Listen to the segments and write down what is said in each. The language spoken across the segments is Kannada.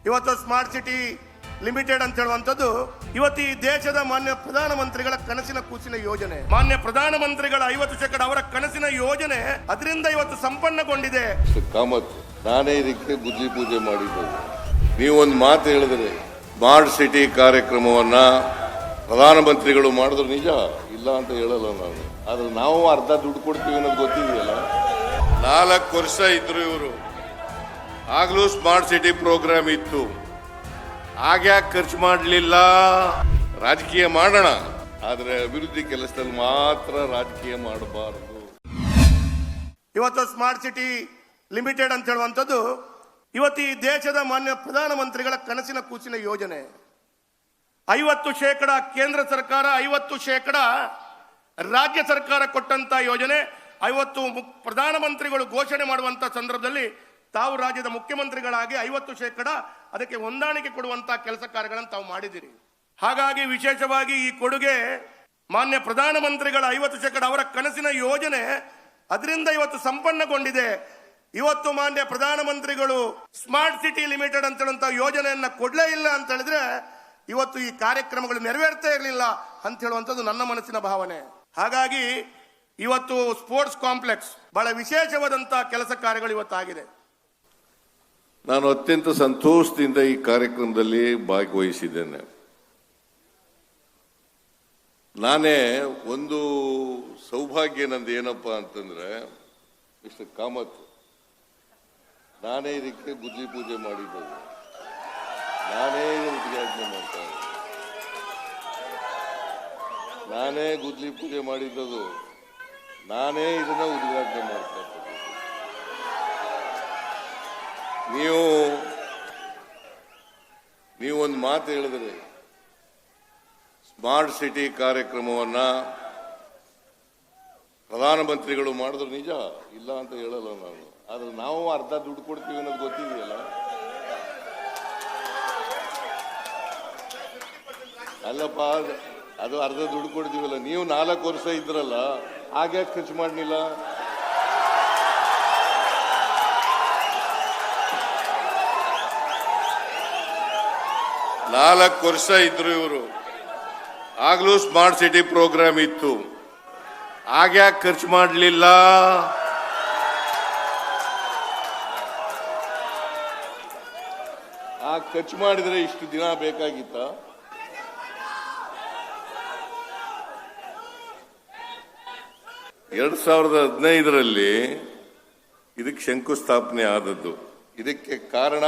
ಇವತ್ತು ಸ್ಮಾರ್ಟ್ ಸಿಟಿ ಲಿಮಿಟೆಡ್ ಅಂತ ಹೇಳುವಂಥದ್ದು ಇವತ್ತು ಈ ದೇಶದ ಮಾನ್ಯ ಪ್ರಧಾನಮಂತ್ರಿಗಳ ಕನಸಿನ ಕೂಸಿನ ಯೋಜನೆ. ಮಾನ್ಯ ಪ್ರಧಾನಮಂತ್ರಿಗಳ 50% ಅವರ ಕನಸಿನ ಯೋಜನೆ ಅದರಿಂದ ಇವತ್ತು ಸಂಪನ್ನಗೊಂಡಿದೆ. ಕಾಮತ್ ನಾನೇ ಇದಕ್ಕೆ ಬುದ್ಧಿ ಪೂಜೆ ಮಾಡಿದ್ದು. ನೀವೊಂದು ಮಾತು ಹೇಳಿದ್ರೆ ಸ್ಮಾರ್ಟ್ ಸಿಟಿ ಕಾರ್ಯಕ್ರಮವನ್ನ ಪ್ರಧಾನಮಂತ್ರಿಗಳು ಮಾಡಿದ್ರು ನಿಜ ಇಲ್ಲ ಅಂತ ಹೇಳಲ್ಲ ನಾನು. ಆದ್ರೆ ನಾವು ಅರ್ಧ ದುಡ್ಡು ಕೊಡ್ತೀವಿ ಅನ್ನೋದು ಗೊತ್ತಿದೆಯಲ್ಲ. 4 ವರ್ಷ ಇದ್ರು ಇವರು, ಆಗ್ಲೂ ಸ್ಮಾರ್ಟ್ ಸಿಟಿ ಪ್ರೋಗ್ರಾಮ್ ಇತ್ತು. ಆಗ್ಯಾಕೆ ಖರ್ಚು ಮಾಡಲಿಲ್ಲ? ರಾಜಕೀಯ ಮಾಡೋಣ, ಆದ್ರೆ ಅಭಿವೃದ್ಧಿ ಕೆಲಸದಲ್ಲಿ ಮಾತ್ರ ರಾಜಕೀಯ ಮಾಡಬಾರದು. ಇವತ್ತು ಸ್ಮಾರ್ಟ್ ಸಿಟಿ ಲಿಮಿಟೆಡ್ ಅಂತ ಹೇಳುವಂಥದ್ದು ಇವತ್ತು ಈ ದೇಶದ ಮಾನ್ಯ ಪ್ರಧಾನಮಂತ್ರಿಗಳ ಕನಸಿನ ಕೂಸಿನ ಯೋಜನೆ. 50% ಕೇಂದ್ರ ಸರ್ಕಾರ, 50% ರಾಜ್ಯ ಸರ್ಕಾರ ಕೊಟ್ಟಂತ ಯೋಜನೆ. 50 ಪ್ರಧಾನಮಂತ್ರಿಗಳು ಘೋಷಣೆ ಮಾಡುವಂತ ಸಂದರ್ಭದಲ್ಲಿ ತಾವು ರಾಜ್ಯದ ಮುಖ್ಯಮಂತ್ರಿಗಳಾಗಿ 50% ಅದಕ್ಕೆ ಹೊಂದಾಣಿಕೆ ಕೊಡುವಂತ ಕೆಲಸ ಕಾರ್ಯಗಳನ್ನು ತಾವು ಮಾಡಿದಿರಿ. ಹಾಗಾಗಿ ವಿಶೇಷವಾಗಿ ಈ ಕೊಡುಗೆ ಮಾನ್ಯ ಪ್ರಧಾನಮಂತ್ರಿಗಳ 50% ಅವರ ಕನಸಿನ ಯೋಜನೆ ಅದರಿಂದ ಇವತ್ತು ಸಂಪನ್ನಗೊಂಡಿದೆ. ಇವತ್ತು ಮಾನ್ಯ ಪ್ರಧಾನಮಂತ್ರಿಗಳು ಸ್ಮಾರ್ಟ್ ಸಿಟಿ ಲಿಮಿಟೆಡ್ ಅಂತ ಹೇಳುವಂತ ಯೋಜನೆಯನ್ನ ಕೊಡ್ಲೇ ಇಲ್ಲ ಅಂತ ಹೇಳಿದ್ರೆ ಇವತ್ತು ಈ ಕಾರ್ಯಕ್ರಮಗಳು ನೆರವೇರ್ತಾ ಇರಲಿಲ್ಲ ಅಂತ ಹೇಳುವಂಥದ್ದು ನನ್ನ ಮನಸ್ಸಿನ ಭಾವನೆ. ಹಾಗಾಗಿ ಇವತ್ತು ಸ್ಪೋರ್ಟ್ಸ್ ಕಾಂಪ್ಲೆಕ್ಸ್ ಬಹಳ ವಿಶೇಷವಾದಂತಹ ಕೆಲಸ ಕಾರ್ಯಗಳು ಇವತ್ತಾಗಿದೆ. ನಾನು ಅತ್ಯಂತ ಸಂತೋಷದಿಂದ ಈ ಕಾರ್ಯಕ್ರಮದಲ್ಲಿ ಭಾಗವಹಿಸಿದ್ದೇನೆ. ನಾನೇ ಒಂದು ಸೌಭಾಗ್ಯ ನಂದು ಏನಪ್ಪಾ ಅಂತಂದ್ರೆ, ಮಿಸ್ಟರ್ ಕಾಮತ್ ನಾನೇ ಇದಕ್ಕೆ ಬುದ್ಧಿ ಪೂಜೆ ಮಾಡಿದ್ದು, ನಾನೇ ಉದ್ಘಾಟನೆ ಮಾಡ್ತಾ ಇದ್ದೆ, ನಾನೇ ಗುದ್ಲಿ ಪೂಜೆ ಮಾಡಿದ್ದು, ನಾನೇ ಇದನ್ನ ಉದ್ಘಾಟನೆ ಮಾಡ್ತಾ ಇದ್ದೆ. ನೀವೊಂದು ಮಾತು ಹೇಳಿದ್ರೆ ಸ್ಮಾರ್ಟ್ ಸಿಟಿ ಕಾರ್ಯಕ್ರಮವನ್ನ ಪ್ರಧಾನಮಂತ್ರಿಗಳು ಮಾಡಿದ್ರು ನಿಜ ಇಲ್ಲ ಅಂತ ಹೇಳಲ್ಲ ನಾನು. ಆದ್ರೆ ನಾವು ಅರ್ಧ ದುಡ್ಡು ಕೊಡ್ತೀವಿ ಅನ್ನೋದು ಗೊತ್ತಿದೆಯಲ್ಲ. ಅಲ್ಲಪ್ಪ, ಅದು ಅರ್ಧ ದುಡ್ಡು ಕೊಡ್ತೀವಲ್ಲ. ನೀವು 4 ವರ್ಷ ಇದ್ರಲ್ಲ, ಆಗ್ಯಾಕೆ ಖರ್ಚು ಮಾಡಲಿಲ್ಲ? ನಾಲ್ಕು ವರ್ಷ ಇದ್ರು ಇವರು, ಆಗ್ಲೂ ಸ್ಮಾರ್ಟ್ ಸಿಟಿ ಪ್ರೋಗ್ರಾಮ್ ಇತ್ತು. ಆಗ್ಯಾಕೆ ಖರ್ಚು ಮಾಡಲಿಲ್ಲ? ಖರ್ಚು ಮಾಡಿದ್ರೆ ಇಷ್ಟು ದಿನ ಬೇಕಾಗಿತ್ತ? ಎರಡ್ 2015ರಲ್ಲಿ ಇದಕ್ಕೆ ಶಂಕುಸ್ಥಾಪನೆ ಆದದ್ದು. ಇದಕ್ಕೆ ಕಾರಣ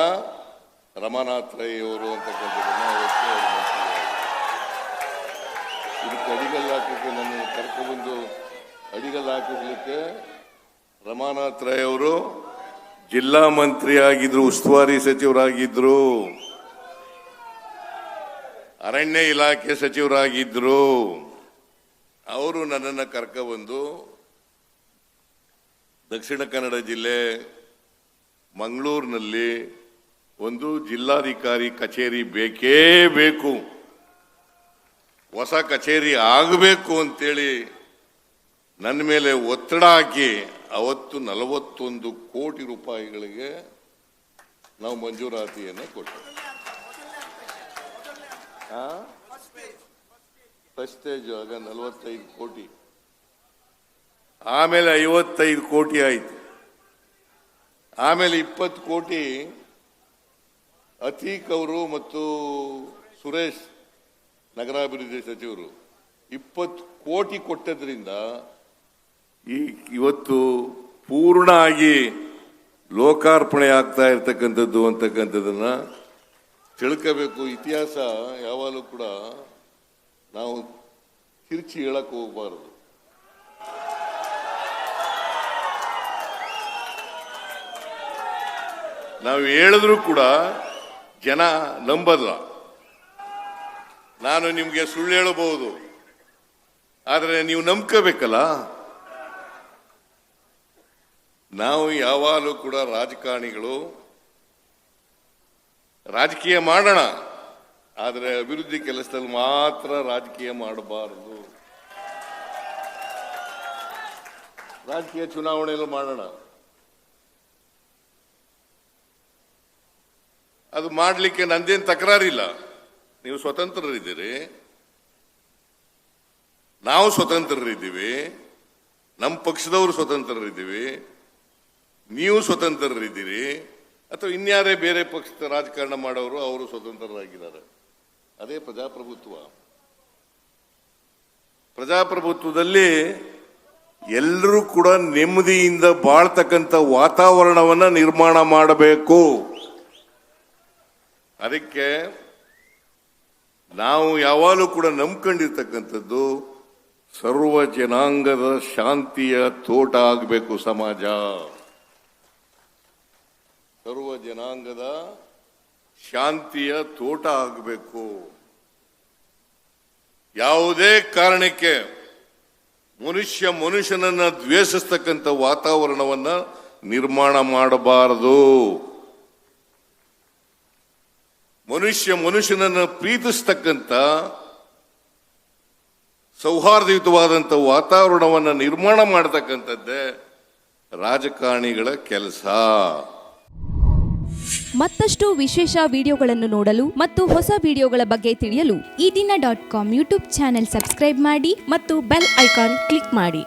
ರಮಾನಾಥ್ ರೈ ಅವರು ಅಂತಕ್ಕಂಥದ್ದನ್ನ ಇದಕ್ಕೆ ಅಡಿಗಲ್ಲು ಹಾಕಲಿಕ್ಕೆ ನನ್ನ ಕರ್ಕೊಂಡ್ಬಂದು ಅಡಿಗಲ್ಲು ಹಾಕಿಸ್ಲಿಕ್ಕೆ ರಮಾನಾಥ್ ರೈ ಅವರು ಜಿಲ್ಲಾ ಮಂತ್ರಿ ಆಗಿದ್ರು, ಉಸ್ತುವಾರಿ ಸಚಿವರಾಗಿದ್ರು, ಅರಣ್ಯ ಇಲಾಖೆ ಸಚಿವರಾಗಿದ್ರು. ಅವರು ನನ್ನನ್ನು ಕರ್ಕೊಂಡ್ಬಂದು ದಕ್ಷಿಣ ಕನ್ನಡ ಜಿಲ್ಲೆ ಮಂಗಳೂರಿನಲ್ಲಿ ಒಂದು ಜಿಲ್ಲಾಧಿಕಾರಿ ಕಚೇರಿ ಬೇಕೇ ಬೇಕು, ಹೊಸ ಕಚೇರಿ ಆಗಬೇಕು ಅಂತೇಳಿ ನನ್ನ ಮೇಲೆ ಒತ್ತಡ ಹಾಕಿ ಅವತ್ತು 41 ಕೋಟಿ ರೂಪಾಯಿಗಳಿಗೆ ನಾವು ಮಂಜೂರಾತಿಯನ್ನು ಕೊಟ್ಟೆವು. ಫಸ್ಟ್ ಸ್ಟೇಜ್ ಆಗ 45 ಕೋಟಿ, ಆಮೇಲೆ 55 ಕೋಟಿ ಆಯಿತು, ಆಮೇಲೆ 20 ಕೋಟಿ ಅತೀಕ್ ಅವರು ಮತ್ತು ಸುರೇಶ್ ನಗರಾಭಿವೃದ್ಧಿ ಸಚಿವರು 20 ಕೋಟಿ ಕೊಟ್ಟದ್ರಿಂದ ಇವತ್ತು ಪೂರ್ಣ ಆಗಿ ಲೋಕಾರ್ಪಣೆ ಆಗ್ತಾ ಇರ್ತಕ್ಕಂಥದ್ದು ಅಂತಕ್ಕಂಥದ್ದನ್ನ ತಿಳ್ಕೋಬೇಕು. ಇತಿಹಾಸ ಯಾವಾಗಲೂ ಕೂಡ ನಾವು ತಿರುಚಿ ಹೇಳಕ್ ಹೋಗಬಾರದು. ನಾವು ಹೇಳಿದ್ರು ಕೂಡ ಜನ ನಂಬಲ್ಲ. ನಾನು ನಿಮ್ಗೆ ಸುಳ್ಳು ಹೇಳಬಹುದು, ಆದರೆ ನೀವು ನಂಬ್ಕೋಬೇಕಲ್ಲ. ನಾವು ಯಾವಾಗಲೂ ಕೂಡ ರಾಜಕಾರಣಿಗಳು ರಾಜಕೀಯ ಮಾಡೋಣ, ಆದರೆ ಅಭಿವೃದ್ಧಿ ಕೆಲಸದಲ್ಲಿ ಮಾತ್ರ ರಾಜಕೀಯ ಮಾಡಬಾರದು. ರಾಜಕೀಯ ಚುನಾವಣೆಯಲ್ಲಿ ಮಾಡೋಣ, ಅದು ಮಾಡಲಿಕ್ಕೆ ನಂದೇನು ತಕರಾರಿಲ್ಲ. ನೀವು ಸ್ವತಂತ್ರರಿದ್ದೀರಿ, ನಾವು ಸ್ವತಂತ್ರರಿದ್ದೀವಿ, ನಮ್ಮ ಪಕ್ಷದವರು ಸ್ವತಂತ್ರರಿದ್ದೀವಿ, ನೀವು ಸ್ವತಂತ್ರರಿದ್ದೀರಿ, ಅಥವಾ ಇನ್ಯಾರೇ ಬೇರೆ ಪಕ್ಷದ ರಾಜಕಾರಣ ಮಾಡೋರು ಅವರು ಸ್ವತಂತ್ರರಾಗಿದ್ದಾರೆ. ಅದೇ ಪ್ರಜಾಪ್ರಭುತ್ವ. ಪ್ರಜಾಪ್ರಭುತ್ವದಲ್ಲಿ ಎಲ್ಲರೂ ಕೂಡ ನೆಮ್ಮದಿಯಿಂದ ಬಾಳ್ತಕ್ಕಂಥ ವಾತಾವರಣವನ್ನ ನಿರ್ಮಾಣ ಮಾಡಬೇಕು. ಅದಕ್ಕೆ ನಾವು ಯಾವಾಗಲೂ ಕೂಡ ನಂಬ್ಕೊಂಡಿರ್ತಕ್ಕಂಥದ್ದು ಸರ್ವ ಜನಾಂಗದ ಶಾಂತಿಯ ತೋಟ ಆಗಬೇಕು ಸಮಾಜ. ಸರ್ವ ಜನಾಂಗದ ಶಾಂತಿಯ ತೋಟ ಆಗಬೇಕು. ಯಾವುದೇ ಕಾರಣಕ್ಕೆ ಮನುಷ್ಯನನ್ನ ದ್ವೇಷಿಸ್ತಕ್ಕಂಥ ವಾತಾವರಣವನ್ನ ನಿರ್ಮಾಣ ಮಾಡಬಾರದು. ಮನುಷ್ಯನನ್ನ ಪ್ರೀತಿಸ್ತಕ್ಕಂಥ ಸೌಹಾರ್ದಯುತವಾದಂಥ ವಾತಾವರಣವನ್ನು ನಿರ್ಮಾಣ ಮಾಡತಕ್ಕಂಥದ್ದೇ ರಾಜಕಾರಣಿಗಳ ಕೆಲಸ. ಮತ್ತಷ್ಟು ವಿಶೇಷ ವಿಡಿಯೋಗಳನ್ನು ನೋಡಲು ಮತ್ತು ಹೊಸ ವಿಡಿಯೋಗಳ ಬಗ್ಗೆ ತಿಳಿಯಲು ಈ ದಿನ .com ಯೂಟ್ಯೂಬ್ ಚಾನೆಲ್ ಸಬ್ಸ್ಕ್ರೈಬ್ ಮಾಡಿ ಮತ್ತು ಬೆಲ್ ಐಕಾನ್ ಕ್ಲಿಕ್ ಮಾಡಿ.